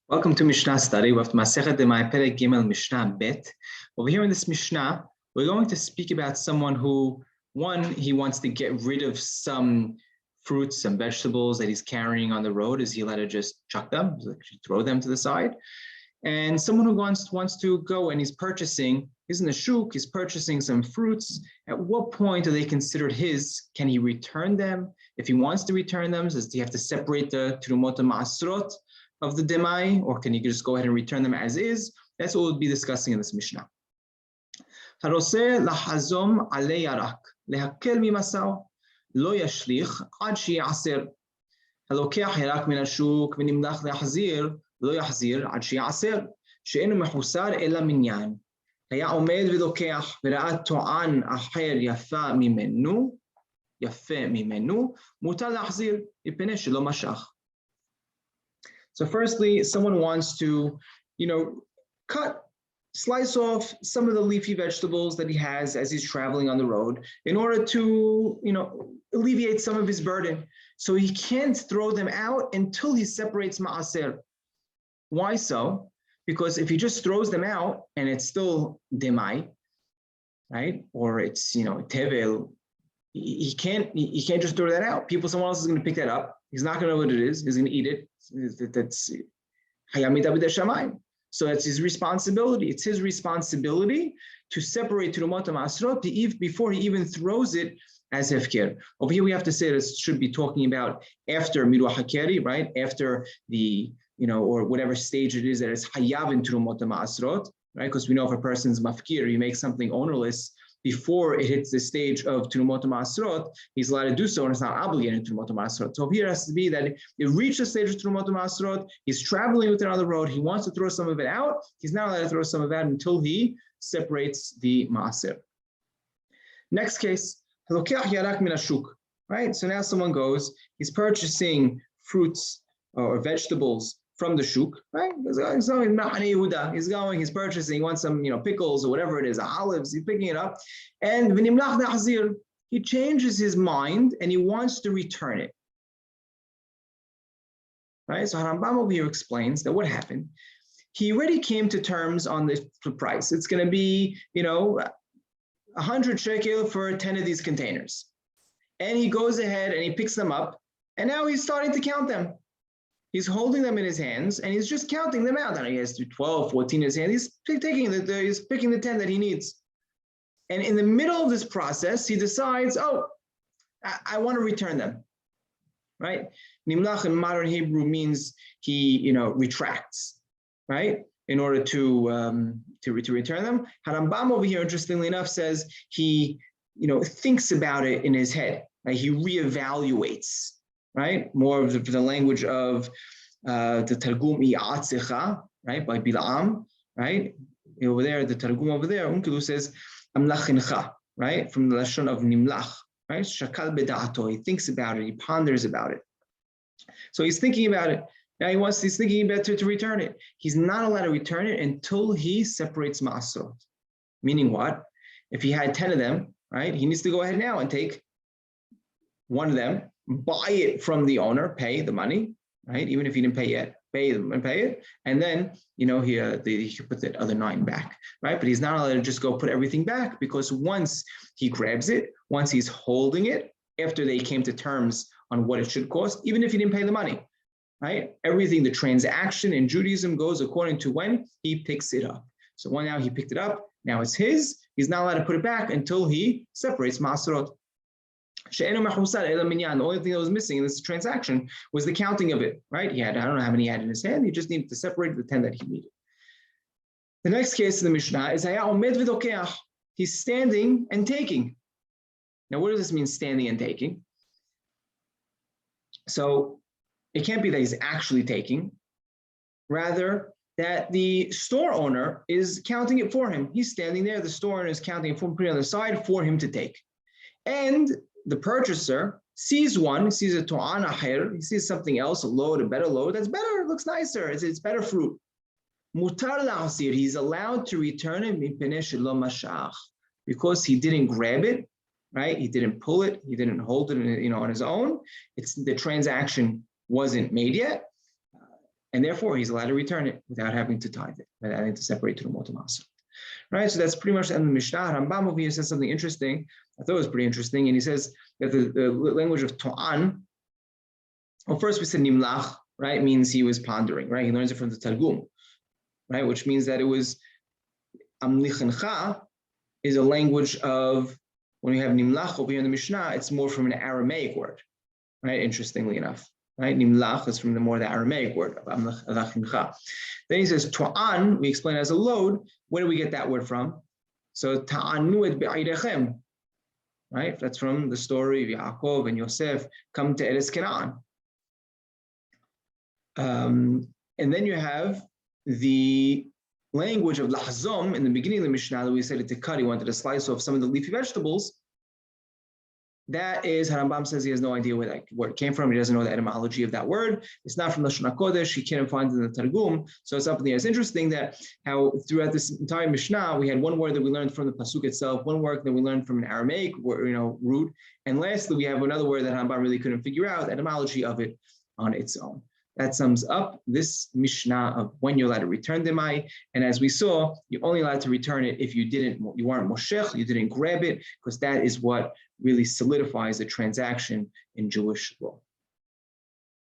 Welcome to Mishnah study with Masechet Demai Perek Gimel Mishnah Bet. Over here in this Mishnah, we're going to speak about someone who, he wants to get rid of some fruits, some vegetables that he's carrying on the road. Is he allowed to just chuck them, throw them to the side? And someone who wants to go and he's in the shuk, he's purchasing some fruits. At what point are they considered his? Can he return them? If he wants to return them, does he have to separate the Terumot Ma'asrot of the Demai, or can you just go ahead and return them as is? That's what we'll be discussing in this Mishnah. Haroseh lahazom alei yarak lehakel mimasao lo yashlich ad sheyaser halokech yarak min hashuk v'nimlach le'hazir lo yahzir ad sheyaser she'enu mechusar ela minyan היה עומד ולוקח וראה טוען אחר יפה ממנו מותר להחזיר מפני שלא משך. So firstly, someone wants to, slice off some of the leafy vegetables that he has as he's traveling on the road in order to, alleviate some of his burden. So he can't throw them out until he separates ma'aser. Why so? Because if he just throws them out and it's still demai, right? Or it's, tevel, he can't just throw that out. Someone else is going to pick that up. He's not going to know what it is. He's going to eat it. That's so that's his responsibility. It's his responsibility to separate Terumot Ma'asrot before he even throws it as hefker. Over here we have to say this should be talking about after Miruah Hakeri, right? After the, or whatever stage it is that it's hayav in Terumot Ma'asrot, right? Because we know if a person's mafkir, he makes something ownerless before it hits the stage of Terumot Ma'asrot, he's allowed to do so and it's not obligated to Terumot Ma'asrot. So here it has to be that it reached the stage of Terumot Ma'asrot, he's traveling with it on the road, he wants to throw some of it out, he's not allowed to throw some of that until he separates the Ma'aser. Next case, right? So now someone goes, he's purchasing fruits or vegetables from the shuk, right? He's purchasing, he wants some, pickles or whatever it is, olives, he's picking it up. And he changes his mind and he wants to return it. Right? So Harambam over here explains that what happened, he already came to terms on the price. It's going to be, 100 shekel for 10 of these containers. And he goes ahead and he picks them up and now he's starting to count them. He's holding them in his hands and he's just counting them out. And he has 12, 14 in his hand. He's picking the 10 that he needs. And in the middle of this process, he decides, I want to return them, right? Nimlach in modern Hebrew means he, retracts, right? In order to return them. Harambam over here, interestingly enough, says he, thinks about it in his head. Right? He reevaluates. Right, more of the language of the Targum I'atzecha, right, by Bilaam, right. Over there, the Targum over there, Unkelu says Amlachincha, right, from the lashon of Nimlach, right. Shakal bedato. He thinks about it. He ponders about it. So he's thinking about it. Now he's thinking about to return it. He's not allowed to return it until he separates Ma'asrot. Meaning what? If he had 10 of them, right, he needs to go ahead now and take one of them, buy it from the owner, pay the money, right? Even if he didn't pay yet, pay it. And then, he should put the other 9 back, right? But he's not allowed to just go put everything back because once he grabs it, once he's holding it, after they came to terms on what it should cost, even if he didn't pay the money, right? Everything, the transaction in Judaism goes according to when he picks it up. So now he picked it up, now it's his, he's not allowed to put it back until he separates Ma'asrot. The only thing that was missing in this transaction was the counting of it, right? I don't know how many he had in his hand. He just needed to separate the 10 that he needed. The next case in the Mishnah is he's standing and taking. Now, what does this mean, standing and taking? So it can't be that he's actually taking. Rather, that the store owner is counting it for him. He's standing there. The store owner is counting it for him, putting it on the side for him to take. And the purchaser sees a to'an aher, he sees something else, a better load, that's better, it looks nicer, it's better fruit. Mutar la'asir, he's allowed to return it because he didn't grab it, right? He didn't pull it, he didn't hold it, on his own. The transaction wasn't made yet. and therefore he's allowed to return it without having to tithe it, without having to separate to the Motamasa. Right, so that's pretty much the end of the Mishnah. Rambam over here says something interesting. I thought it was pretty interesting, and he says that the language of To'an. Well, first we said Nimlach, right, means he was pondering, right? He learns it from the Targum, right, which means that it was Amlichancha is a language of, when you have Nimlach over here in the Mishnah, it's more from an Aramaic word, right? Interestingly enough, right? Nimlach is from the Aramaic word of Amlichancha. Then he says To'an, we explain as a load. Where do we get that word from? So Ta'anu et be'idechem, right? That's from the story of Yaakov and Yosef come to Eretz Canaan. And then you have the language of lahzom in the beginning of the Mishnah that we said to cut. He wanted a slice off some of the leafy vegetables. That is, Harambam says he has no idea where it came from. He doesn't know the etymology of that word. It's not from the Lashon HaKodesh. He can't find it in the Targum. So it's something that's interesting that how throughout this entire Mishnah, we had one word that we learned from the Pasuk itself, one word that we learned from an Aramaic root. And lastly, we have another word that Harambam really couldn't figure out, the etymology of it on its own. That sums up this Mishnah of when you're allowed to return Demai. And as we saw, you're only allowed to return it if you weren't moshech, you didn't grab it, because that is what really solidifies the transaction in Jewish law.